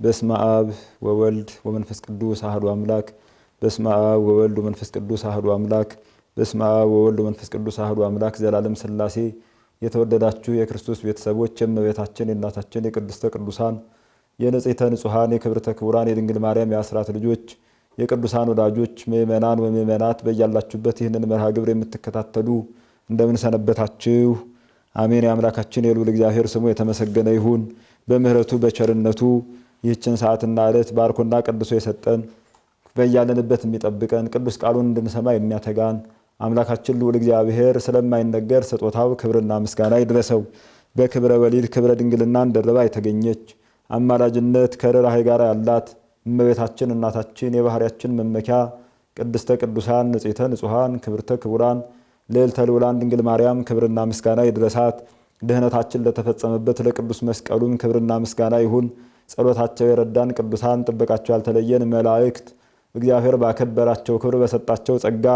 በስመ አብ ወወልድ ወመንፈስ ቅዱስ አሐዱ አምላክ በስመ አብ ወወልድ ወመንፈስ ቅዱስ አሐዱ አምላክ በስመ አብ ወወልድ ወመንፈስ ቅዱስ አሐዱ አምላክ ዘላለም ሥላሴ የተወደዳችሁ የክርስቶስ ቤተሰቦች የእመቤታችን የእናታችን የቅድስተ ቅዱሳን የንጽሕተ ንጹሐን የክብርተ ክቡራን የድንግል ማርያም የአስራት ልጆች የቅዱሳን ወዳጆች ምእመናን ወምእመናት በያላችሁበት ይህንን መርሃ ግብር የምትከታተሉ እንደምን ሰነበታችሁ? አሜን። የአምላካችን የልዑል እግዚአብሔር ስሙ የተመሰገነ ይሁን። በምህረቱ በቸርነቱ ይህችን ሰዓትና ዕለት ባርኮና ቀድሶ የሰጠን በያለንበት የሚጠብቀን ቅዱስ ቃሉን እንድንሰማ የሚያተጋን አምላካችን ልዑል እግዚአብሔር ስለማይነገር ስጦታው ክብርና ምስጋና ይድረሰው። በክብረ ወሊድ ክብረ ድንግልናን ደርባ የተገኘች አማላጅነት ከርኅራኄ ጋር ያላት እመቤታችን እናታችን የባህሪያችን መመኪያ ቅድስተ ቅዱሳን ንጽሕተ ንጹሐን ክብርተ ክቡራን ልዕልተ ልዑላን ድንግል ማርያም ክብርና ምስጋና ይድረሳት። ድህነታችን ለተፈጸመበት ለቅዱስ መስቀሉም ክብርና ምስጋና ይሁን። ጸሎታቸው የረዳን ቅዱሳን ጥበቃቸው ያልተለየን መላእክት እግዚአብሔር ባከበራቸው ክብር በሰጣቸው ጸጋ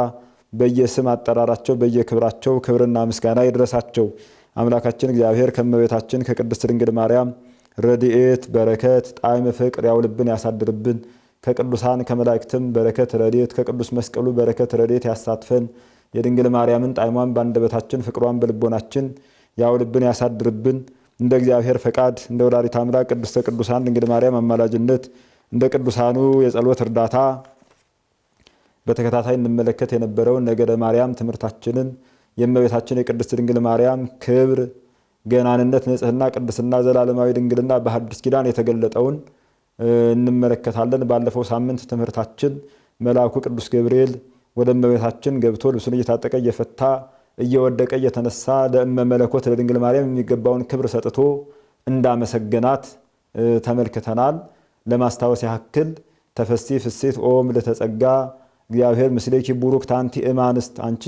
በየስም አጠራራቸው በየክብራቸው ክብርና ምስጋና ይድረሳቸው። አምላካችን እግዚአብሔር ከእመቤታችን ከቅድስት ድንግል ማርያም ረድኤት በረከት ጣዕመ ፍቅር ያውልብን ያሳድርብን። ከቅዱሳን ከመላእክትም በረከት ረድኤት ከቅዱስ መስቀሉ በረከት ረድኤት ያሳትፈን። የድንግል ማርያምን ጣዕሟን በአንደበታችን ፍቅሯን በልቦናችን ያውልብን ያሳድርብን። እንደ እግዚአብሔር ፈቃድ እንደ ወላዲተ አምላክ ቅድስተ ቅዱሳን ድንግል ማርያም አማላጅነት እንደ ቅዱሳኑ የጸሎት እርዳታ በተከታታይ እንመለከት የነበረውን ነገደ ማርያም ትምህርታችንን የእመቤታችን የቅድስት ድንግል ማርያም ክብር ገናንነት ንጽሕና ቅድስና ዘላለማዊ ድንግልና በሐዲስ ኪዳን የተገለጠውን እንመለከታለን። ባለፈው ሳምንት ትምህርታችን መልአኩ ቅዱስ ገብርኤል ወደ እመቤታችን ገብቶ ልብሱን እየታጠቀ እየፈታ እየወደቀ እየተነሳ ለእመ መለኮት ለድንግል ማርያም የሚገባውን ክብር ሰጥቶ እንዳመሰገናት ተመልክተናል። ለማስታወስ ያክል ተፈሲ ፍሴት ኦ ምልዕተ ጸጋ እግዚአብሔር ምስሌኪ ቡሩክት አንቲ እማንስት አንቺ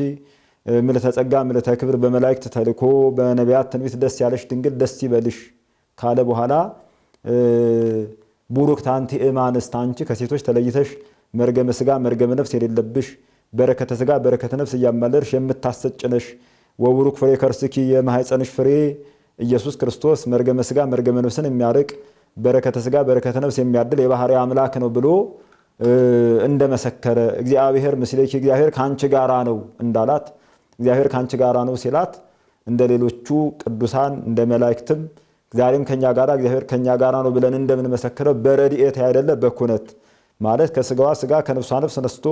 ምልዕተ ጸጋ ምልዕተ ክብር በመላእክት ተልኮ በነቢያት ትንቢት ደስ ያለሽ ድንግል ደስ ይበልሽ ካለ በኋላ ቡሩክት አንቲ እማንስት አንቺ ከሴቶች ተለይተሽ መርገመ ሥጋ መርገመ ነፍስ የሌለብሽ በረከተ ሥጋ በረከተ ነፍስ እያማለርሽ የምታሰጭነሽ ወቡሩክ ፍሬ ከርስኪ የማኅፀንሽ ፍሬ ኢየሱስ ክርስቶስ መርገመ ሥጋ መርገመ ነፍስን የሚያርቅ በረከተ ሥጋ በረከተ ነፍስ የሚያድል የባህሪ አምላክ ነው ብሎ እንደመሰከረ እግዚአብሔር ምስሌኪ እግዚአብሔር ካንቺ ጋራ ነው እንዳላት እግዚአብሔር ካንቺ ጋራ ነው ሲላት እንደ ሌሎቹ ቅዱሳን እንደ መላእክትም ዛሬም ከኛ ጋራ እግዚአብሔር ከኛ ጋራ ነው ብለን እንደምንመሰክረው በረድኤት አይደለ በኩነት ማለት ከሥጋዋ ሥጋ ከነፍሷ ነፍስ ነስቶ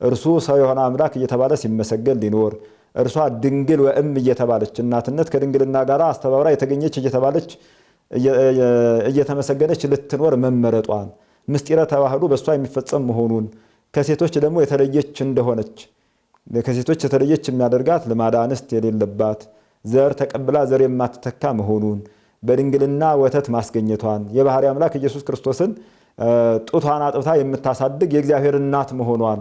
እርሱ ሰው የሆነ አምላክ እየተባለ ሲመሰገን ሊኖር እርሷ ድንግል ወእም እየተባለች እናትነት ከድንግልና ጋር አስተባብራ የተገኘች እየተባለች እየተመሰገነች ልትኖር መመረጧን ምስጢረ ተዋህዶ በእሷ የሚፈጸም መሆኑን ከሴቶች ደግሞ የተለየች እንደሆነች ከሴቶች የተለየች የሚያደርጋት ልማደ አንስት የሌለባት ዘር ተቀብላ ዘር የማትተካ መሆኑን በድንግልና ወተት ማስገኘቷን የባህሪ አምላክ ኢየሱስ ክርስቶስን ጡቷን አጥብታ የምታሳድግ የእግዚአብሔር እናት መሆኗን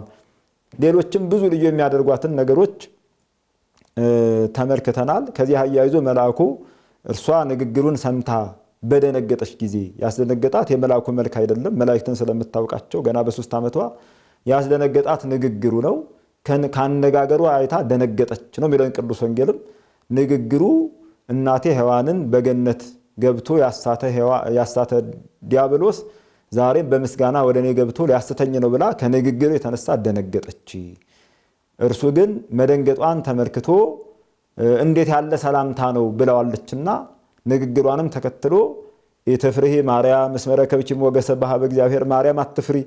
ሌሎችም ብዙ ልዩ የሚያደርጓትን ነገሮች ተመልክተናል። ከዚህ አያይዞ መልአኩ እርሷ ንግግሩን ሰምታ በደነገጠች ጊዜ ያስደነገጣት የመልአኩ መልክ አይደለም። መላእክትን ስለምታውቃቸው ገና በ3 ዓመቷ ያስደነገጣት ንግግሩ ነው። ካነጋገሩ አይታ ደነገጠች ነው የሚለን ቅዱስ ወንጌልም። ንግግሩ እናቴ ሔዋንን በገነት ገብቶ ያሳተ ዲያብሎስ ዛሬም በምስጋና ወደ እኔ ገብቶ ሊያስተኝ ነው ብላ ከንግግሩ የተነሳ ደነገጠች። እርሱ ግን መደንገጧን ተመልክቶ እንዴት ያለ ሰላምታ ነው ብለዋለችና ንግግሯንም ተከትሎ ኢትፍርሂ ማርያም እስመ ረከብኪ ሞገሰ በኀበ እግዚአብሔር ማርያም አትፍሪ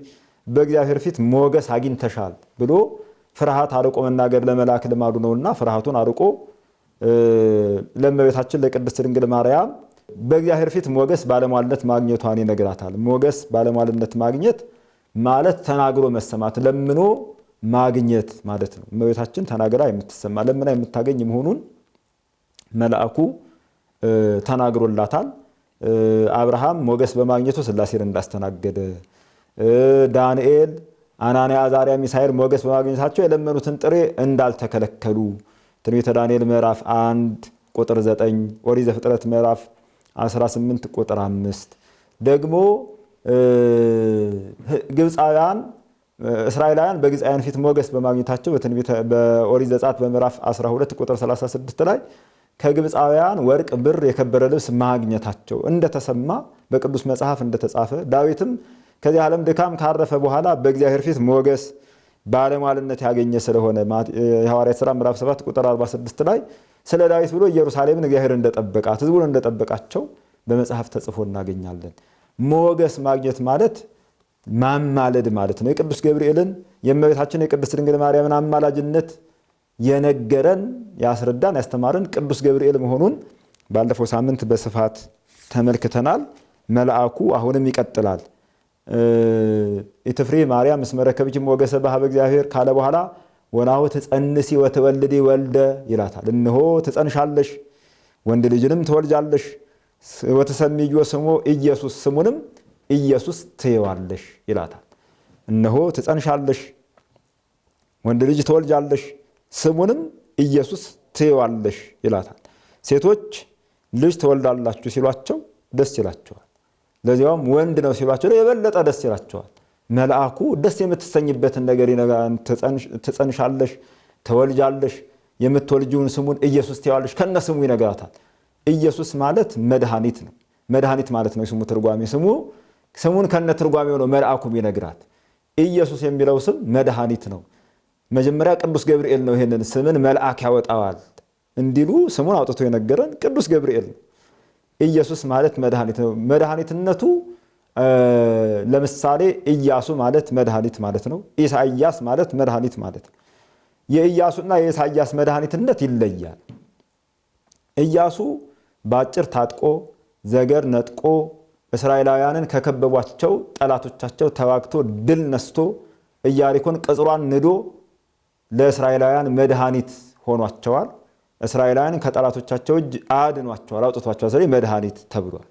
በእግዚአብሔር ፊት ሞገስ አግኝተሻል ብሎ ፍርሃት አርቆ መናገር ለመልአክ ልማዱ ነውና ፍርሃቱን አርቆ ለእመቤታችን ለቅድስት ድንግል ማርያም በእግዚአብሔር ፊት ሞገስ ባለሟልነት ማግኘቷን ይነግራታል። ሞገስ ባለሟልነት ማግኘት ማለት ተናግሮ መሰማት ለምኖ ማግኘት ማለት ነው። እመቤታችን ተናግራ የምትሰማ ለምና የምታገኝ መሆኑን መልአኩ ተናግሮላታል። አብርሃም ሞገስ በማግኘቱ ሥላሴን እንዳስተናገደ ዳንኤል አናንያ አዛርያ ሚሳኤል ሞገስ በማግኘታቸው የለመኑትን ጥሬ እንዳልተከለከሉ ትንቢተ ዳንኤል ምዕራፍ 1 ቁጥር 9 ኦሪት ዘፍጥረት ምዕራፍ 18 ቁጥር 5 ደግሞ ግብፃውያን እስራኤላውያን በግብፃውያን ፊት ሞገስ በማግኘታቸው በኦሪት ዘጸአት በምዕራፍ 12 ቁጥር 36 ላይ ከግብፃውያን ወርቅ ብር የከበረ ልብስ ማግኘታቸው እንደተሰማ በቅዱስ መጽሐፍ እንደተጻፈ ዳዊትም ከዚህ ዓለም ድካም ካረፈ በኋላ በእግዚአብሔር ፊት ሞገስ ባለሟልነት ያገኘ ስለሆነ የሐዋርያት ሥራ ምዕራፍ 7 ቁጥር 46 ላይ ስለ ዳዊት ብሎ ኢየሩሳሌምን እግዚአብሔር እንደጠበቃት ሕዝቡን እንደጠበቃቸው በመጽሐፍ ተጽፎ እናገኛለን። ሞገስ ማግኘት ማለት ማማለድ ማለት ነው። የቅዱስ ገብርኤልን የእመቤታችን የቅድስት ድንግል ማርያምን አማላጅነት የነገረን ያስረዳን ያስተማረን ቅዱስ ገብርኤል መሆኑን ባለፈው ሳምንት በስፋት ተመልክተናል። መልአኩ አሁንም ይቀጥላል። ኢትፍሪ ማርያም እስመ ረከብኪ ሞገሰ በኀበ እግዚአብሔር ካለ በኋላ ወናሁ ትጸንሲ ወትወልዲ ወልደ ይላታል። እነሆ ትጸንሻለሽ ወንድ ልጅንም ትወልጃለሽ ወትሰሚዮ ስሞ ኢየሱስ ስሙንም ኢየሱስ ትይዋለሽ ይላታል። እነሆ ትጸንሻለሽ ወንድ ልጅ ትወልጃለሽ ስሙንም ኢየሱስ ትይዋለሽ ይላታል። ሴቶች ልጅ ትወልዳላችሁ ሲሏቸው ደስ ይላቸዋል። ለዚያውም ወንድ ነው ሲሏቸው የበለጠ ደስ ይላቸዋል። መልአኩ ደስ የምትሰኝበትን ነገር ትጸንሻለሽ ትወልጃለሽ የምትወልጂውን ስሙን ኢየሱስ ትይዋለሽ ከነ ስሙ ይነግራታል። ኢየሱስ ማለት መድኃኒት ነው። መድኃኒት ማለት ነው የስሙ ትርጓሜ። ስሙን ከነ ትርጓሜው ነው መልአኩም ይነግራት። ኢየሱስ የሚለው ስም መድኃኒት ነው። መጀመሪያ ቅዱስ ገብርኤል ነው ይሄንን ስምን መልአክ ያወጣዋል እንዲሉ ስሙን አውጥቶ የነገረን ቅዱስ ገብርኤል ነው። ኢየሱስ ማለት መድኃኒት ነው። መድኃኒትነቱ ለምሳሌ ኢያሱ ማለት መድኃኒት ማለት ነው። ኢሳይያስ ማለት መድኃኒት ማለት ነው። የኢያሱና የኢሳይያስ መድኃኒትነት ይለያል። ኢያሱ በአጭር ታጥቆ ዘገር ነጥቆ እስራኤላውያንን ከከበቧቸው ጠላቶቻቸው ተዋግቶ ድል ነስቶ ኢያሪኮን ቅጽሯን ንዶ ለእስራኤላውያን መድኃኒት ሆኗቸዋል። እስራኤላውያን ከጠላቶቻቸው እጅ አድኗቸዋል፣ አውጥቷቸዋል። ስለዚህ መድኃኒት ተብሏል።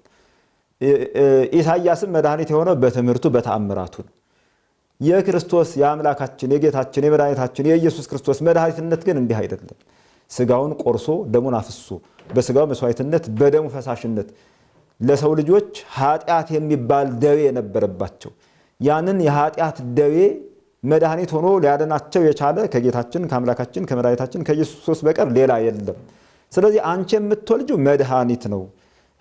ኢሳይያስም መድኃኒት የሆነው በትምህርቱ በተአምራቱ ነው። የክርስቶስ የአምላካችን የጌታችን የመድኃኒታችን የኢየሱስ ክርስቶስ መድኃኒትነት ግን እንዲህ አይደለም። ስጋውን ቆርሶ ደሙን አፍሶ በስጋው መስዋዕትነት በደሙ ፈሳሽነት ለሰው ልጆች ኃጢአት የሚባል ደዌ የነበረባቸው ያንን የኃጢአት ደዌ መድኃኒት ሆኖ ሊያድናቸው የቻለ ከጌታችን ከአምላካችን ከመድኃኒታችን ከኢየሱስ ክርስቶስ በቀር ሌላ የለም። ስለዚህ አንቺ የምትወልጂው መድኃኒት ነው።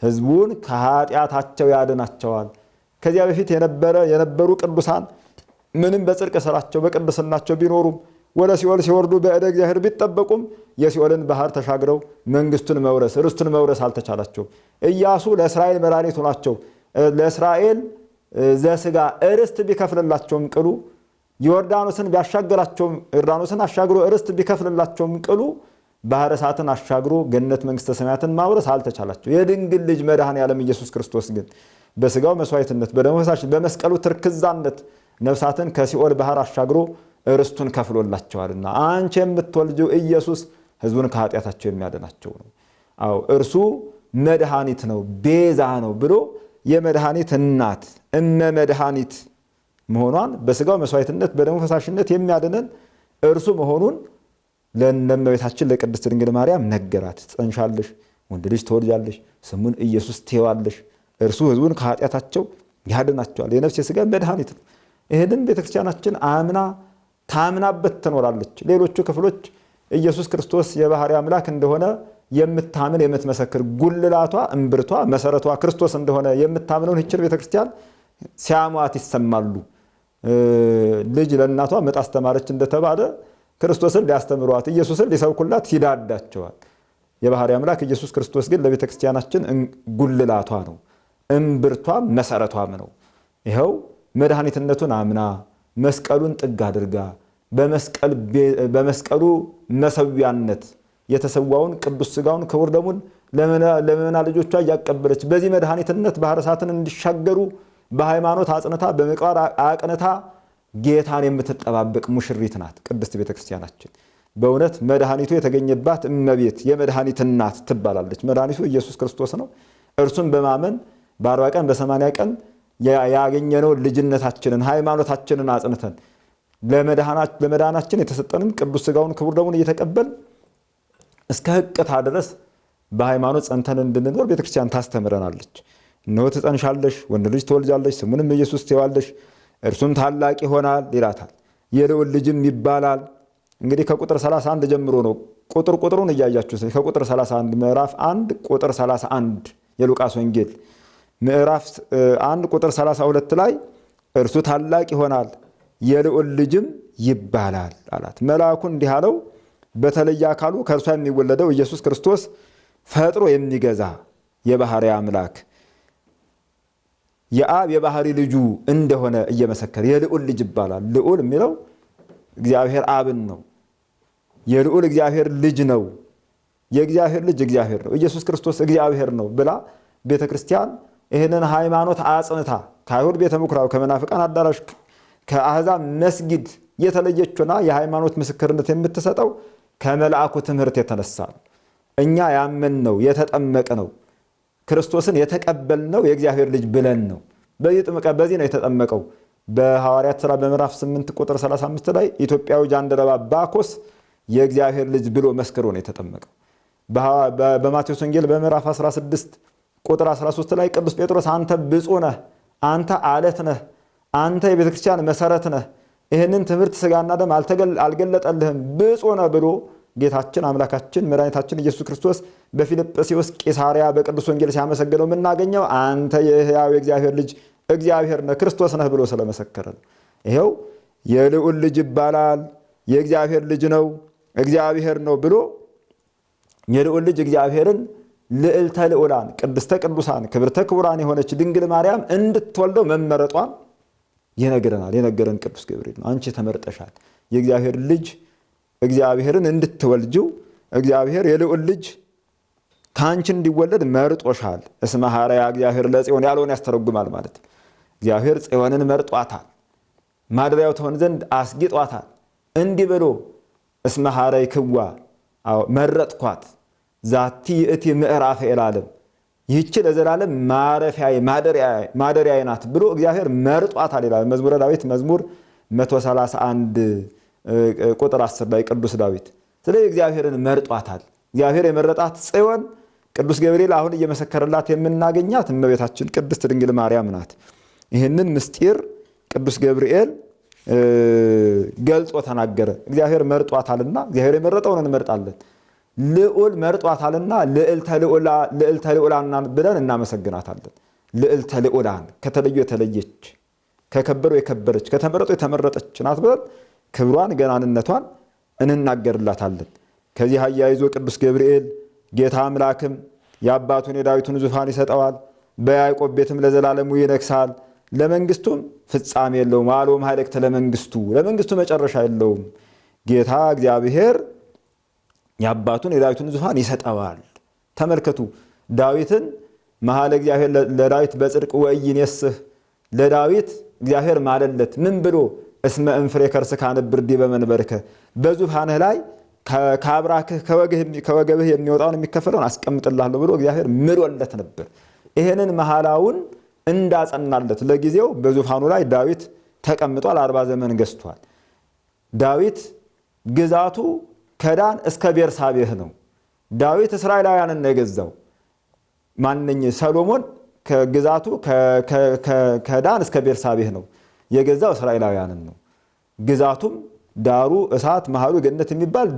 ሕዝቡን ከኃጢአታቸው ያድናቸዋል። ከዚያ በፊት የነበሩ ቅዱሳን ምንም በጽድቅ ሥራቸው በቅድስናቸው ቢኖሩም ወደ ሲኦል ሲወርዱ በእደ እግዚአብሔር ቢጠበቁም የሲኦልን ባህር ተሻግረው መንግስቱን መውረስ ርስቱን መውረስ አልተቻላቸውም። ኢያሱ ለእስራኤል መድኃኒት ሆናቸው ለእስራኤል ዘሥጋ ርስት ቢከፍልላቸውም ቅሉ ዮርዳኖስን ቢያሻግራቸውም ዮርዳኖስን አሻግሮ ርስት ቢከፍልላቸውም ቅሉ ባህረ እሳትን አሻግሮ ገነት መንግስተ ሰማያትን ማውረስ አልተቻላቸው። የድንግል ልጅ መድኃኔ ዓለም ኢየሱስ ክርስቶስ ግን በስጋው መስዋዕትነት በደሙ ፈሳሽነት በመስቀሉ ትርክዛነት ነፍሳትን ከሲኦል ባህር አሻግሮ ርስቱን ከፍሎላቸዋልና አንቺ የምትወልጂው ኢየሱስ ሕዝቡን ከኃጢአታቸው የሚያድናቸው ነው። አዎ እርሱ መድኃኒት ነው፣ ቤዛ ነው ብሎ የመድኃኒት እናት እመ መድኃኒት መሆኗን በስጋው መስዋዕትነት በደሙ ፈሳሽነት የሚያድነን እርሱ መሆኑን ለእመቤታችን ለቅድስት ድንግል ማርያም ነገራት። ትጸንሻለሽ ወንድ ልጅ ትወልጃለሽ ስሙን ኢየሱስ ትይዋለሽ እርሱ ሕዝቡን ከኃጢአታቸው ያድናቸዋል። የነፍስ የስጋ መድኃኒት ነው። ይህንን ቤተክርስቲያናችን ታምናበት ትኖራለች። ሌሎቹ ክፍሎች ኢየሱስ ክርስቶስ የባህሪ አምላክ እንደሆነ የምታምን የምትመሰክር ጉልላቷ እምብርቷ መሰረቷ ክርስቶስ እንደሆነ የምታምነውን ይህችን ቤተክርስቲያን ሲያሟት ይሰማሉ። ልጅ ለእናቷ ምጥ አስተማረች እንደተባለ ክርስቶስን ሊያስተምሯት ኢየሱስን ሊሰብኩላት ይዳዳቸዋል። የባህሪ አምላክ ኢየሱስ ክርስቶስ ግን ለቤተክርስቲያናችን ጉልላቷ ነው፣ እምብርቷም መሰረቷም ነው። ይኸው መድኃኒትነቱን አምና መስቀሉን ጥግ አድርጋ በመስቀሉ መሰዊያነት የተሰዋውን ቅዱስ ሥጋውን ክቡር ደሙን ለምእመናን ልጆቿ እያቀበለች በዚህ መድኃኒትነት ባህረ እሳትን እንዲሻገሩ በሃይማኖት አጽንታ በምቅባር አቅንታ ጌታን የምትጠባበቅ ሙሽሪት ናት ቅድስት ቤተክርስቲያናችን። በእውነት መድኃኒቱ የተገኘባት እመቤት የመድኃኒት እናት ትባላለች። መድኃኒቱ ኢየሱስ ክርስቶስ ነው። እርሱን በማመን በ40 ቀን በ80 ቀን ያገኘነው ልጅነታችንን ሃይማኖታችንን አጽንተን ለመዳናችን የተሰጠንን ቅዱስ ሥጋውን ክቡር ደሙን እየተቀበል እስከ ሕቅታ ድረስ በሃይማኖት ጸንተን እንድንኖር ቤተክርስቲያን ታስተምረናለች። እነሆ ትጸንሻለሽ ወንድ ልጅ ትወልጃለሽ ስሙንም ኢየሱስ ትይዋለሽ እርሱም ታላቅ ይሆናል ይላታል። የልዑል ልጅም ይባላል። እንግዲህ ከቁጥር 31 ጀምሮ ነው ቁጥሩን እያያችሁት ከቁጥር 31 ምዕራፍ 1 ቁጥር 31 የሉቃስ ወንጌል ምዕራፍ 1 ቁጥር 32 ላይ እርሱ ታላቅ ይሆናል የልዑል ልጅም ይባላል አላት። መልአኩ እንዲህ አለው፣ በተለየ አካሉ ከእርሷ የሚወለደው ኢየሱስ ክርስቶስ ፈጥሮ የሚገዛ የባህሪ አምላክ የአብ የባህሪ ልጁ እንደሆነ እየመሰከረ የልዑል ልጅ ይባላል። ልዑል የሚለው እግዚአብሔር አብን ነው። የልዑል እግዚአብሔር ልጅ ነው። የእግዚአብሔር ልጅ እግዚአብሔር ነው። ኢየሱስ ክርስቶስ እግዚአብሔር ነው ብላ ቤተክርስቲያን ይህንን ሃይማኖት አጽንታ ከአይሁድ ቤተ ምኩራብ ከመናፍቃን አዳራሽ ከአሕዛብ መስጊድ የተለየችና የሃይማኖት ምስክርነት የምትሰጠው ከመልአኩ ትምህርት የተነሳ ነው። እኛ ያመንነው የተጠመቅነው ክርስቶስን የተቀበልነው የእግዚአብሔር ልጅ ብለን ነው። በዚህ ነው የተጠመቀው። በሐዋርያት ሥራ በምዕራፍ 8 ቁጥር 35 ላይ ኢትዮጵያዊ ጃንደረባ ባኮስ የእግዚአብሔር ልጅ ብሎ መስክሮ ነው የተጠመቀው። በማቴዎስ ወንጌል በምዕራፍ 16 ቁጥር 13 ላይ ቅዱስ ጴጥሮስ አንተ ብፁዕ ነህ፣ አንተ አለት ነህ፣ አንተ የቤተክርስቲያን መሰረት ነህ፣ ይህንን ትምህርት ሥጋና ደም አልገለጠልህም፣ ብፁዕ ነህ ብሎ ጌታችን አምላካችን መድኃኒታችን ኢየሱስ ክርስቶስ በፊልጵስዩስ ቂሳርያ በቅዱስ ወንጌል ሲያመሰግነው የምናገኘው አንተ የሕያው የእግዚአብሔር ልጅ እግዚአብሔር ነህ ክርስቶስ ነህ ብሎ ስለመሰከረ ነው። ይሄው የልዑል ልጅ ይባላል፣ የእግዚአብሔር ልጅ ነው፣ እግዚአብሔር ነው ብሎ የልዑል ልጅ እግዚአብሔርን ልዕልተ ልዑላን ቅድስተ ቅዱሳን ክብርተ ክቡራን የሆነች ድንግል ማርያም እንድትወልደው መመረጧን ይነግረናል። የነገረን ቅዱስ ገብርኤል ነው። አንቺ ተመርጠሻል፣ የእግዚአብሔር ልጅ እግዚአብሔርን እንድትወልጂው እግዚአብሔር የልዑል ልጅ ከአንቺ እንዲወለድ መርጦሻል። እስመ ሐረያ እግዚአብሔር ለጽዮን ያለውን ያስተረጉማል ማለት ነው። እግዚአብሔር ጽዮንን መርጧታል፣ ማደሪያው ትሆን ዘንድ አስጊጧታል። እንዲህ ብሎ እስመ ሐረይ ክዋ መረጥኳት ዛቲ እቲ ምዕራፍ ኤልዓለም ይህች ለዘላለም ማረፊያዬ ማደሪያዬ ናት ብሎ እግዚአብሔር መርጧታል ይላል መዝሙረ ዳዊት መዝሙር 131 ቁጥር 10 ላይ ቅዱስ ዳዊት። ስለዚህ እግዚአብሔርን መርጧታል። እግዚአብሔር የመረጣት ጽዮን ቅዱስ ገብርኤል አሁን እየመሰከረላት የምናገኛት እመቤታችን ቅድስት ድንግል ማርያም ናት። ይህንን ምስጢር ቅዱስ ገብርኤል ገልጾ ተናገረ። እግዚአብሔር መርጧታልና እግዚአብሔር የመረጠውን እንመርጣለን። ልዑል መርጧታልና ልዕልተ ልዑላን ብለን እናመሰግናታለን። ልዕልተ ልዑላን ከተለዩ የተለየች ከከበሩ የከበረች ከተመረጡ የተመረጠች ናት ብለን ክብሯን ገናንነቷን እንናገርላታለን። ከዚህ አያይዞ ቅዱስ ገብርኤል ጌታ አምላክም የአባቱን የዳዊቱን ዙፋን ይሰጠዋል፣ በያዕቆብ ቤትም ለዘላለሙ ይነግሳል፣ ለመንግስቱም ፍጻሜ የለውም። አሎም ኃይለክተ ለመንግስቱ መጨረሻ የለውም። ጌታ እግዚአብሔር የአባቱን የዳዊቱን ዙፋን ይሰጠዋል። ተመልከቱ፣ ዳዊትን መሐለ እግዚአብሔር ለዳዊት በጽድቅ ወኢይኔስህ ለዳዊት እግዚአብሔር ማለለት ምን ብሎ እስመ እንፍሬ ከርስከ አነብር ዲበ መንበርከ በዙፋንህ ላይ ከአብራክህ ከወገብህ የሚወጣውን የሚከፈለውን አስቀምጥልሃለሁ ብሎ እግዚአብሔር ምሎለት ነበር። ይሄንን መሐላውን እንዳጸናለት ለጊዜው በዙፋኑ ላይ ዳዊት ተቀምጧል። 40 ዘመን ገዝቷል። ዳዊት ግዛቱ ከዳን እስከ ቤርሳቤህ ነው። ዳዊት እስራኤላውያንን ነው የገዛው። ሰሎሞን ከግዛቱ ከዳን እስከ ቤርሳቤህ ነው የገዛው፣ እስራኤላውያንን ነው። ግዛቱም ዳሩ እሳት መሃሉ ገነት የሚባል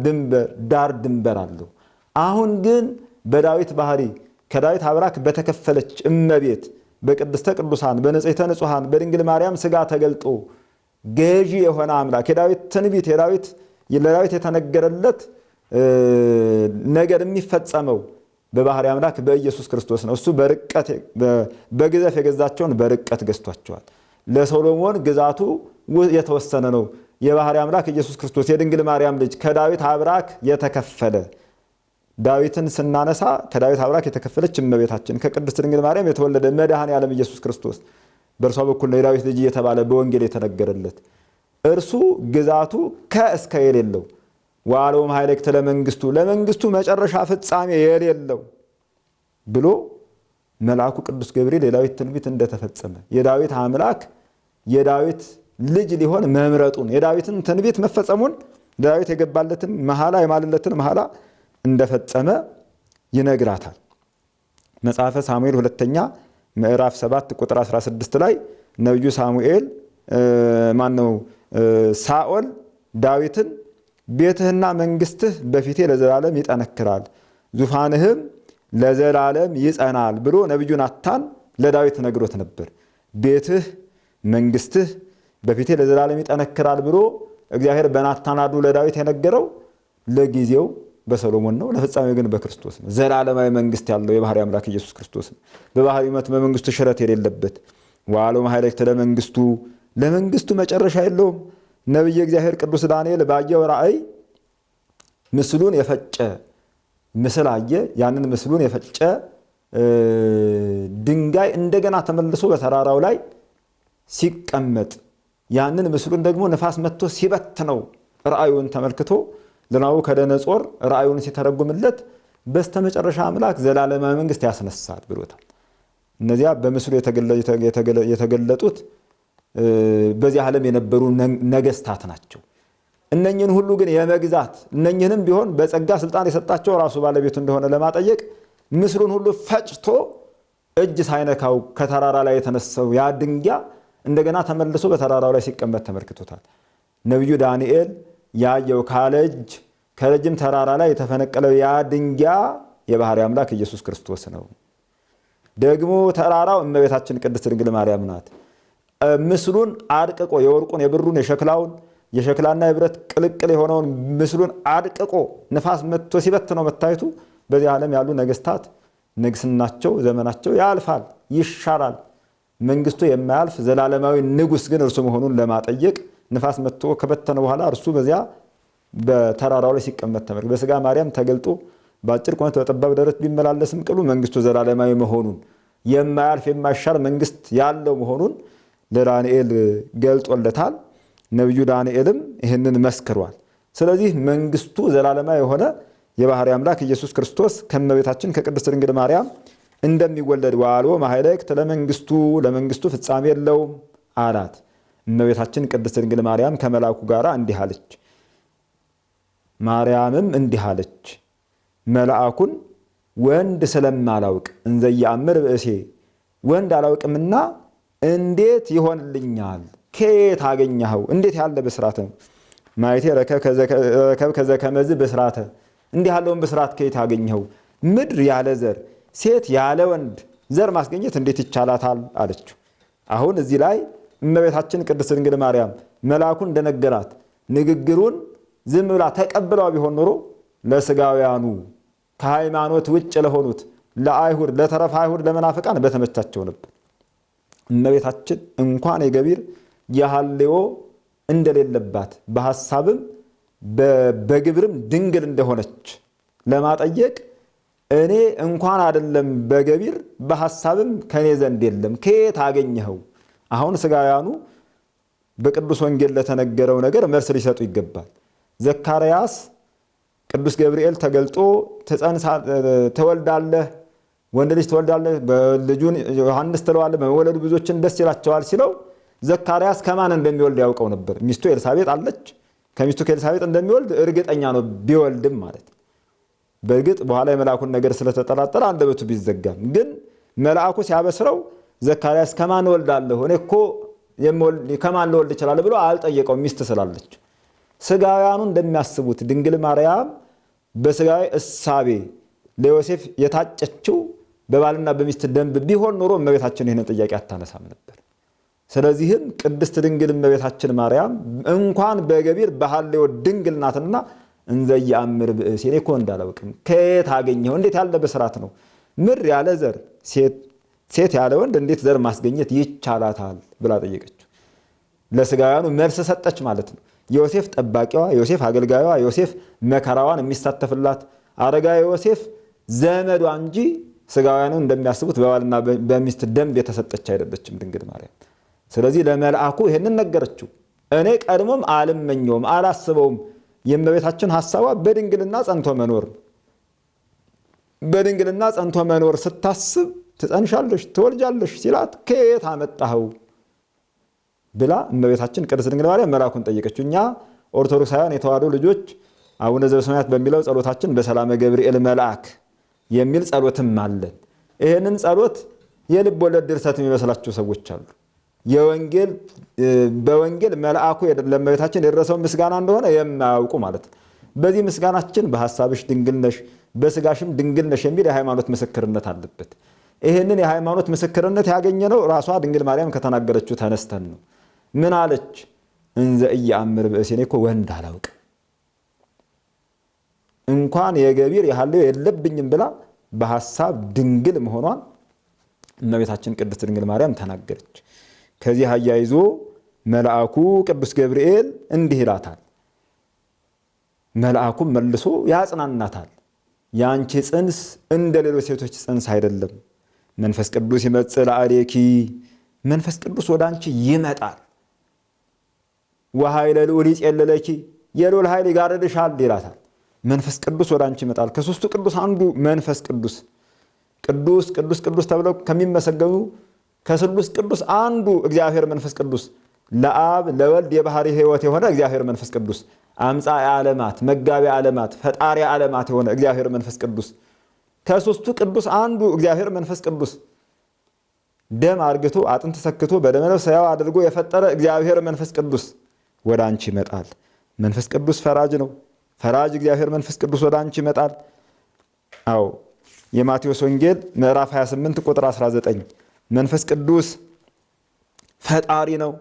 ዳር ድንበር አለው። አሁን ግን በዳዊት ባህሪ ከዳዊት አብራክ በተከፈለች እመቤት በቅድስተ ቅዱሳን በንጽሕተ ንጹሐን በድንግል ማርያም ሥጋ ተገልጦ ገዢ የሆነ አምላክ የዳዊት ትንቢት ለዳዊት የተነገረለት ነገር የሚፈጸመው በባህሪ አምላክ በኢየሱስ ክርስቶስ ነው። እሱ በግዘፍ የገዛቸውን በርቀት ገዝቷቸዋል። ለሶሎሞን ግዛቱ የተወሰነ ነው። የባህሪ አምላክ ኢየሱስ ክርስቶስ የድንግል ማርያም ልጅ ከዳዊት አብራክ የተከፈለ ዳዊትን ስናነሳ ከዳዊት አብራክ የተከፈለች እመቤታችን ከቅድስት ድንግል ማርያም የተወለደ መድኃኔ ዓለም ኢየሱስ ክርስቶስ በእርሷ በኩል ነው የዳዊት ልጅ የተባለ በወንጌል የተነገረለት። እርሱ ግዛቱ ከእስከ የሌለው ወአልቦሙ ኃይለክተ ለመንግስቱ መጨረሻ ፍጻሜ የሌለው ብሎ መልአኩ ቅዱስ ገብርኤል የዳዊት ትንቢት እንደተፈጸመ የዳዊት አምላክ የዳዊት ልጅ ሊሆን መምረጡን የዳዊትን ትንቢት መፈጸሙን ዳዊት የገባለትን መሐላ የማለለትን መሐላ እንደፈጸመ ይነግራታል። መጽሐፈ ሳሙኤል 2ኛ ምዕራፍ 7 ቁጥር 16 ላይ ነብዩ ሳሙኤል ሳኦል ዳዊትን ቤትህና መንግስትህ በፊቴ ለዘላለም ይጠነክራል ዙፋንህም ለዘላለም ይጸናል ብሎ ነብዩ ናታን ለዳዊት ነግሮት ነበር። ቤትህ መንግስትህ በፊቴ ለዘላለም ይጠነክራል ብሎ እግዚአብሔር በናታን አድሮ ለዳዊት የነገረው ለጊዜው በሰሎሞን ነው፣ ለፍጻሜው ግን በክርስቶስ ነው። ዘላለማዊ መንግስት ያለው የባህሪ አምላክ ኢየሱስ ክርስቶስ ነው። በባህሪ መት በመንግስቱ ሽረት የሌለበት ወአልቦ ማኅሌተ ለመንግስቱ ለመንግስቱ መጨረሻ የለውም። ነብዩ እግዚአብሔር ቅዱስ ዳንኤል ባየው ራእይ ምስሉን የፈጨ ምስል አየ። ያንን ምስሉን የፈጨ ድንጋይ እንደገና ተመልሶ በተራራው ላይ ሲቀመጥ ያንን ምስሉን ደግሞ ነፋስ መጥቶ ሲበትነው ራእዩን ተመልክቶ ለናቡከደነፆር ራእዩን ሲተረጉምለት በስተመጨረሻ አምላክ ዘላለማዊ መንግስት ያስነሳል ብሎታል። እነዚያ በምስሉ የተገለጡት በዚህ ዓለም የነበሩ ነገስታት ናቸው። እነኝን ሁሉ ግን የመግዛት እነኝንም ቢሆን በጸጋ ስልጣን የሰጣቸው ራሱ ባለቤቱ እንደሆነ ለማጠየቅ ምስሉን ሁሉ ፈጭቶ እጅ ሳይነካው ከተራራ ላይ የተነሳው ያ ድንጋይ እንደገና ተመልሶ በተራራው ላይ ሲቀመጥ ተመልክቶታል። ነብዩ ዳንኤል ያየው ካለጅ ከረጅም ተራራ ላይ የተፈነቀለው ያ ድንጋይ የባህሪ አምላክ ኢየሱስ ክርስቶስ ነው። ደግሞ ተራራው እመቤታችን ቅድስት ድንግል ማርያም ናት። ምስሉን አድቅቆ የወርቁን የብሩን የሸክላና የብረት ቅልቅል የሆነውን ምስሉን አድቅቆ ንፋስ መጥቶ ሲበትነው መታየቱ በዚህ ዓለም ያሉ ነገስታት ንግስናቸው ዘመናቸው ያልፋል፣ ይሻራል። መንግስቱ የማያልፍ ዘላለማዊ ንጉስ ግን እርሱ መሆኑን ለማጠየቅ ንፋስ መጥቶ ከበተነ በኋላ እርሱ በዚያ በተራራው ላይ ሲቀመጥ ተመልክ በስጋ ማርያም ተገልጦ በአጭር ቁመት በጠባብ ደረት ቢመላለስም ቅሉ መንግስቱ ዘላለማዊ መሆኑን የማያልፍ የማይሻር መንግስት ያለው መሆኑን ለዳንኤል ገልጦለታል። ነብዩ ዳንኤልም ይህንን መስክሯል። ስለዚህ መንግስቱ ዘላለማዊ የሆነ የባህሪ አምላክ ኢየሱስ ክርስቶስ ከእመቤታችን ከቅድስት ድንግል ማርያም እንደሚወለድ ወአልቦ ማኅሌተ ለመንግስቱ ፍጻሜ የለውም አላት። እመቤታችን ቅድስት ድንግል ማርያም ከመላኩ ጋር እንዲህ አለች። ማርያምም እንዲህ አለች መልአኩን ወንድ ስለማላውቅ እንዘ ይአምር ብእሴ ወንድ አላውቅምና እንዴት ይሆንልኛል? ከየት አገኘኸው? እንዴት ያለ ብስራት ነው? ማየቴ ረከብ ከዘከመዝ ብስራተ እንዲህ ያለውን ብስራት ከየት አገኘኸው? ምድር ያለ ዘር ሴት ያለ ወንድ ዘር ማስገኘት እንዴት ይቻላታል? አለችው። አሁን እዚህ ላይ እመቤታችን ቅድስት ድንግል ማርያም መልአኩን እንደነገራት ንግግሩን ዝም ብላ ተቀብለው ቢሆን ኖሮ ለስጋውያኑ ከሃይማኖት ውጭ ለሆኑት ለአይሁድ ለተረፈ አይሁድ ለመናፍቃን በተመቻቸው ነበር። እመቤታችን እንኳን የገቢር የሐልዮ እንደሌለባት በሐሳብም በግብርም ድንግል እንደሆነች ለማጠየቅ እኔ እንኳን አይደለም በገቢር በሐሳብም ከኔ ዘንድ የለም ከየት አገኘኸው? አሁን ስጋውያኑ በቅዱስ ወንጌል ለተነገረው ነገር መልስ ሊሰጡ ይገባል። ዘካርያስ ቅዱስ ገብርኤል ተገልጦ ትወልዳለህ ወንድ ልጅ ትወልዳለህ በልጁን ዮሐንስ ትለዋለህ በመወለዱ ብዙዎችን ደስ ይላቸዋል ሲለው ዘካርያስ ከማን እንደሚወልድ ያውቀው ነበር። ሚስቱ ኤልሳቤጥ አለች። ከሚስቱ ከኤልሳቤጥ እንደሚወልድ እርግጠኛ ነው ቢወልድም ማለት ነው። በእርግጥ በኋላ የመልአኩን ነገር ስለተጠራጠረ አንደበቱ ቢዘጋም ግን መልአኩ ሲያበስረው ዘካርያስ ከማን ወልዳለሁ እኔ እኮ ከማን ልወልድ እችላለሁ ብሎ አልጠየቀው ሚስት ስላለች። ስጋውያኑ እንደሚያስቡት ድንግል ማርያም በስጋዊ እሳቤ ለዮሴፍ የታጨችው በባልና በሚስት ደንብ ቢሆን ኖሮ እመቤታችን ይህንን ጥያቄ አታነሳም ነበር። ስለዚህም ቅድስት ድንግል እመቤታችን ማርያም እንኳን በገቢር በሐልዮ ድንግል ናትና እንዘ ይአምር ብእሴ እኔ እኮ እንዳላውቅም ከየት አገኘኸው? እንዴት ያለ ብስራት ነው? ምድር ያለ ዘር ሴት ያለ ወንድ እንዴት ዘር ማስገኘት ይቻላታል ብላ ጠየቀችው። ለስጋውያኑ መልስ ሰጠች ማለት ነው። ዮሴፍ ጠባቂዋ፣ ዮሴፍ አገልጋዩዋ፣ ዮሴፍ መከራዋን የሚሳተፍላት አረጋዊ ዮሴፍ ዘመዷ እንጂ ስጋውያኑ እንደሚያስቡት በባልና በሚስት ደንብ የተሰጠች አይደለችም ድንግል ማርያም። ስለዚህ ለመልአኩ ይሄንን ነገረችው። እኔ ቀድሞም አልመኘውም አላስበውም። የእመቤታችን ሐሳቧ በድንግልና ጸንቶ መኖር። በድንግልና ጸንቶ መኖር ስታስብ ትጸንሻለሽ ትወልጃለሽ ሲላት ከየት አመጣኸው ብላ እመቤታችን ቅድስት ድንግል ማርያም መልአኩን ጠየቀችው። እኛ ኦርቶዶክሳውያን የተዋሕዶ ልጆች አቡነ ዘበሰማያት በሚለው ጸሎታችን በሰላመ ገብርኤል መልአክ የሚል ጸሎትም አለን። ይሄንን ጸሎት የልብ ወለድ ድርሰት የሚመስላቸው ሰዎች አሉ። በወንጌል መልአኩ ለእመቤታችን የደረሰው ምስጋና እንደሆነ የማያውቁ ማለት ነው። በዚህ ምስጋናችን በሐሳብሽ ድንግል ነሽ በስጋሽም ድንግል ነሽ የሚል የሃይማኖት ምስክርነት አለበት። ይህንን የሃይማኖት ምስክርነት ያገኘነው ራሷ ድንግል ማርያም ከተናገረችው ተነስተን ነው። ምን አለች? እንዘ ኢየአምር ብእሴ፣ እኔ እኮ ወንድ አላውቅም እንኳን የገቢር ያህል የለብኝም ብላ በሐሳብ ድንግል መሆኗን እመቤታችን ቅድስት ድንግል ማርያም ተናገረች። ከዚህ አያይዞ መልአኩ ቅዱስ ገብርኤል እንዲህ ይላታል። መልአኩም መልሶ ያጽናናታል። ያንቺ ጽንስ እንደ ሌሎች ሴቶች ጽንስ አይደለም፣ መንፈስ ቅዱስ ይመጽእ ለአሌኪ፣ መንፈስ ቅዱስ ወደ አንቺ ይመጣል። ወኃይለ ልዑል ይጼልለኪ፣ የልዑል ኃይል ይጋርድሻል ይላታል። መንፈስ ቅዱስ ወደ አንቺ ይመጣል። ከሦስቱ ቅዱስ አንዱ መንፈስ ቅዱስ ቅዱስ ቅዱስ ቅዱስ ተብለው ከሚመሰገኑ ከስሉስ ቅዱስ አንዱ እግዚአብሔር መንፈስ ቅዱስ ለአብ ለወልድ የባህሪ ሕይወት የሆነ እግዚአብሔር መንፈስ ቅዱስ አምጻኤ ዓለማት መጋቢ ዓለማት ፈጣሪ ዓለማት የሆነ እግዚአብሔር መንፈስ ቅዱስ ከሦስቱ ቅዱስ አንዱ እግዚአብሔር መንፈስ ቅዱስ ደም አርግቶ አጥንት ሰክቶ በደመ ነፍስ ሕያው አድርጎ የፈጠረ እግዚአብሔር መንፈስ ቅዱስ ወደ አንቺ ይመጣል። መንፈስ ቅዱስ ፈራጅ ነው። ፈራጅ እግዚአብሔር መንፈስ ቅዱስ ወደ አንቺ ይመጣል። አዎ የማቴዎስ ወንጌል ምዕራፍ 28 ቁጥር 19 መንፈስ ቅዱስ ፈጣሪ ነው።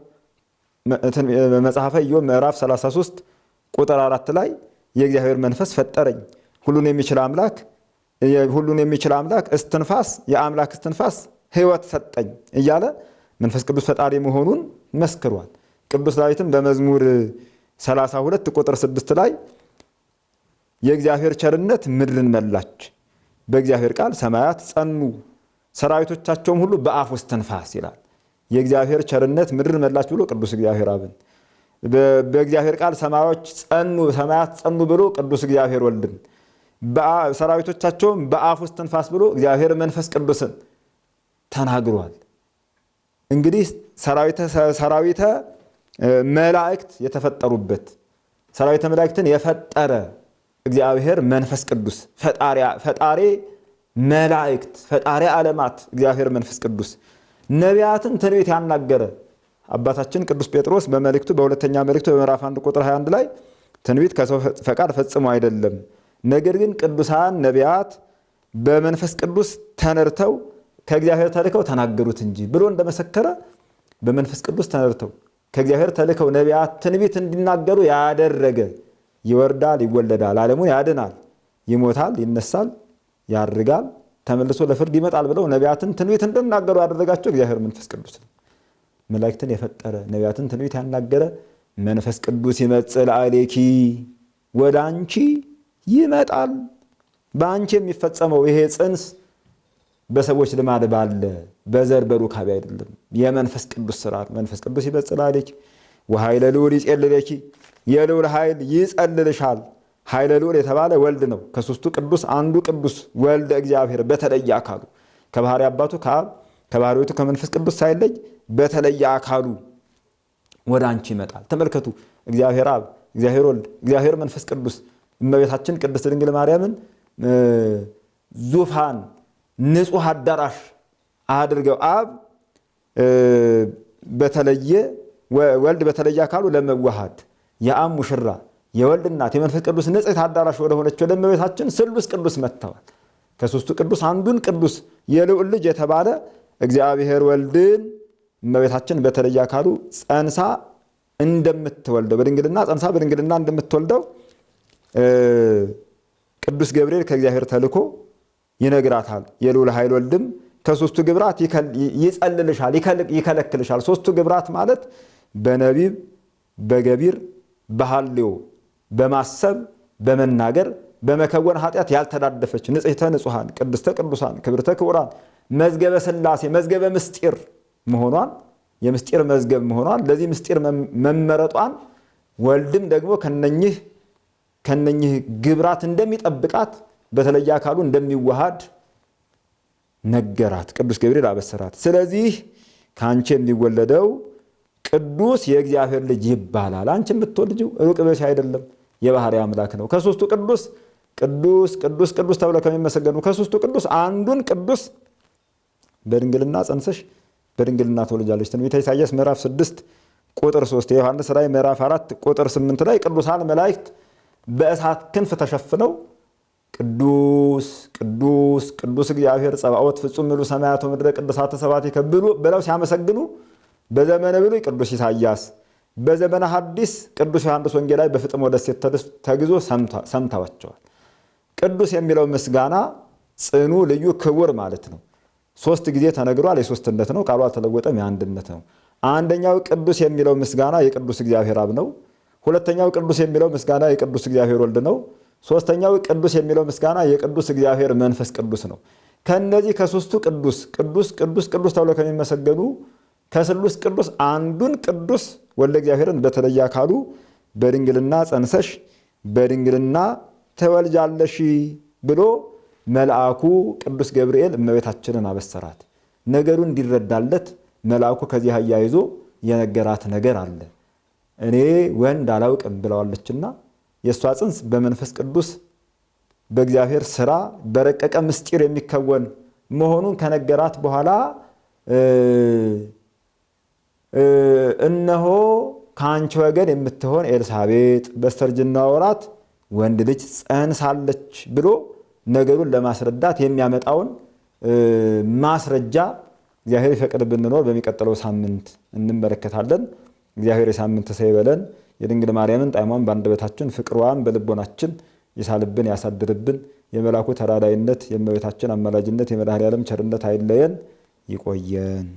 መጽሐፈ ኢዮብ ምዕራፍ 33 ቁጥር 4 ላይ የእግዚአብሔር መንፈስ ፈጠረኝ፣ ሁሉን የሚችል አምላክ እስትንፋስ የአምላክ እስትንፋስ ሕይወት ሰጠኝ እያለ መንፈስ ቅዱስ ፈጣሪ መሆኑን መስክሯል። ቅዱስ ዳዊትም በመዝሙር 32 ቁጥር 6 ላይ የእግዚአብሔር ቸርነት ምድርን መላች፣ በእግዚአብሔር ቃል ሰማያት ጸኑ፣ ሰራዊቶቻቸውም ሁሉ በአፉ እስትንፋስ ይላል። የእግዚአብሔር ቸርነት ምድርን መላች ብሎ ቅዱስ እግዚአብሔር አብን፣ በእግዚአብሔር ቃል ሰማያት ጸኑ ብሎ ቅዱስ እግዚአብሔር ወልድን፣ ሰራዊቶቻቸውም በአፉ እስትንፋስ ብሎ እግዚአብሔር መንፈስ ቅዱስን ተናግሯል። እንግዲህ ሰራዊተ መላእክት የተፈጠሩበት ሰራዊተ መላእክትን የፈጠረ እግዚአብሔር መንፈስ ቅዱስ ፈጣሪ መላእክት ፈጣሪ ዓለማት እግዚአብሔር መንፈስ ቅዱስ ነቢያትን ትንቢት ያናገረ አባታችን ቅዱስ ጴጥሮስ በመልእክቱ በሁለተኛ መልእክቱ በምዕራፍ 1 ቁጥር 21 ላይ ትንቢት ከሰው ፈቃድ ፈጽሞ አይደለም፣ ነገር ግን ቅዱሳን ነቢያት በመንፈስ ቅዱስ ተነርተው ከእግዚአብሔር ተልከው ተናገሩት እንጂ ብሎ እንደመሰከረ በመንፈስ ቅዱስ ተነርተው ከእግዚአብሔር ተልከው ነቢያት ትንቢት እንዲናገሩ ያደረገ ይወርዳል፣ ይወለዳል፣ ዓለሙን ያድናል፣ ይሞታል፣ ይነሳል፣ ያርጋል፣ ተመልሶ ለፍርድ ይመጣል ብለው ነቢያትን ትንቢት እንዲናገሩ ያደረጋቸው እግዚአብሔር መንፈስ ቅዱስ ነው። መላእክትን የፈጠረ ነቢያትን ትንቢት ያናገረ መንፈስ ቅዱስ ይመጽእ ለአሌኪ፣ ወደ አንቺ ይመጣል። በአንቺ የሚፈጸመው ይሄ ጽንስ በሰዎች ልማድ ባለ በዘር በሩካቤ አይደለም፣ የመንፈስ ቅዱስ ስራ ነው። መንፈስ ቅዱስ ይመጽእ ለአሌኪ ወኃይለ ልዑል ይጼልለኪ፣ የልዑል ኃይል ይጸልልሻል። ኃይለ ልዑል የተባለ ወልድ ነው። ከሦስቱ ቅዱስ አንዱ ቅዱስ ወልደ እግዚአብሔር በተለየ አካሉ ከባህሪ አባቱ ከአብ ከባህሪ ሕይወቱ ከመንፈስ ቅዱስ ሳይለይ በተለየ አካሉ ወደ አንቺ ይመጣል። ተመልከቱ፣ እግዚአብሔር አብ፣ እግዚአብሔር ወልድ፣ እግዚአብሔር መንፈስ ቅዱስ እመቤታችን ቅድስት ድንግል ማርያምን ዙፋን ንጹሕ አዳራሽ አድርገው አብ በተለየ ወልድ በተለየ አካሉ ለመዋሃድ የአብ ሙሽራ የወልድ እናት የመንፈስ ቅዱስ ንጽሕት አዳራሽ ወደ ሆነችው ለእመቤታችን ስሉስ ቅዱስ መጥተዋል። ከሦስቱ ቅዱስ አንዱን ቅዱስ የልዑል ልጅ የተባለ እግዚአብሔር ወልድን እመቤታችን በተለየ አካሉ ጸንሳ እንደምትወልደው በድንግልና ጸንሳ በድንግልና እንደምትወልደው ቅዱስ ገብርኤል ከእግዚአብሔር ተልኮ ይነግራታል። የልዑል ኃይል ወልድም ከሦስቱ ግብራት ይጸልልሻል፣ ይከለክልሻል። ሦስቱ ግብራት ማለት በነቢብ በገቢር በሐልዮ በማሰብ በመናገር በመከወን ኃጢአት ያልተዳደፈች ንጽሕተ ንጹሐን ቅድስተ ቅዱሳን ክብርተ ክቡራን መዝገበ ሥላሴ መዝገበ ምስጢር መሆኗን የምስጢር መዝገብ መሆኗን ለዚህ ምስጢር መመረጧን ወልድም ደግሞ ከነኚህ ግብራት እንደሚጠብቃት በተለየ አካሉ እንደሚዋሃድ ነገራት። ቅዱስ ገብርኤል አበሰራት። ስለዚህ ከአንቺ የሚወለደው ቅዱስ የእግዚአብሔር ልጅ ይባላል። አንቺ የምትወልጂው ሩቅ ብለሽ አይደለም፣ የባህሪ አምላክ ነው። ከሦስቱ ቅዱስ ቅዱስ ቅዱስ ቅዱስ ተብለው ከሚመሰገኑ ከሦስቱ ቅዱስ አንዱን ቅዱስ በድንግልና ጸንሰሽ በድንግልና ትወልጃለሽ። ትንቢተ ኢሳይያስ ምዕራፍ 6 ቁጥር 3፣ የዮሐንስ ራእይ ምዕራፍ 4 ቁጥር 8 ላይ ቅዱሳን መላእክት በእሳት ክንፍ ተሸፍነው ቅዱስ ቅዱስ ቅዱስ እግዚአብሔር ጸባኦት ፍጹም ምሉ ሰማያት ወምድረ ቅዱሳተ ሰባቲከ ብለው ሲያመሰግኑ በዘመነ ብሉይ ቅዱስ ኢሳይያስ፣ በዘመነ ሐዲስ ቅዱስ ዮሐንስ ወንጌላዊ በፍጥሞ ደሴት ተግዞ ሰምተዋቸዋል። ቅዱስ የሚለው ምስጋና ጽኑ፣ ልዩ፣ ክቡር ማለት ነው። 3 ጊዜ ተነግሯል። የሶስትነት ነው። ቃሉ አልተለወጠም፣ የአንድነት ነው። አንደኛው ቅዱስ የሚለው ምስጋና የቅዱስ እግዚአብሔር አብ ነው። ሁለተኛው ቅዱስ የሚለው ምስጋና የቅዱስ እግዚአብሔር ወልድ ነው። ሶስተኛው ቅዱስ የሚለው ምስጋና የቅዱስ እግዚአብሔር መንፈስ ቅዱስ ነው። ከነዚህ ከሶስቱ ቅዱስ ቅዱስ ቅዱስ ቅዱስ ተብሎ ከሚመሰገኑ ከስሉስ ቅዱስ አንዱን ቅዱስ ወልደ እግዚአብሔርን በተለየ አካሉ በድንግልና ጸንሰሽ በድንግልና ትወልጃለሽ ብሎ መልአኩ ቅዱስ ገብርኤል እመቤታችንን አበሰራት። ነገሩን እንዲረዳለት መልአኩ ከዚህ አያይዞ የነገራት ነገር አለ። እኔ ወንድ አላውቅም ብለዋለችና የእሷ ጽንስ በመንፈስ ቅዱስ በእግዚአብሔር ስራ በረቀቀ ምስጢር የሚከወን መሆኑን ከነገራት በኋላ እነሆ ከአንቺ ወገን የምትሆን ኤልሳቤጥ በስተርጅና ወራት ወንድ ልጅ ጸንሳለች ብሎ ነገሩን ለማስረዳት የሚያመጣውን ማስረጃ እግዚአብሔር ይፈቅድ ብንኖር በሚቀጥለው ሳምንት እንመለከታለን። እግዚአብሔር የሳምንት ሰው ይበለን። የድንግል ማርያምን ጣዕሟን በአንደበታችን ፍቅሯን በልቦናችን ይሳልብን ያሳድርብን። የመላኩ ተራዳይነት የእመቤታችን አማላጅነት የመድኃኔዓለም ቸርነት አይለየን። ይቆየን።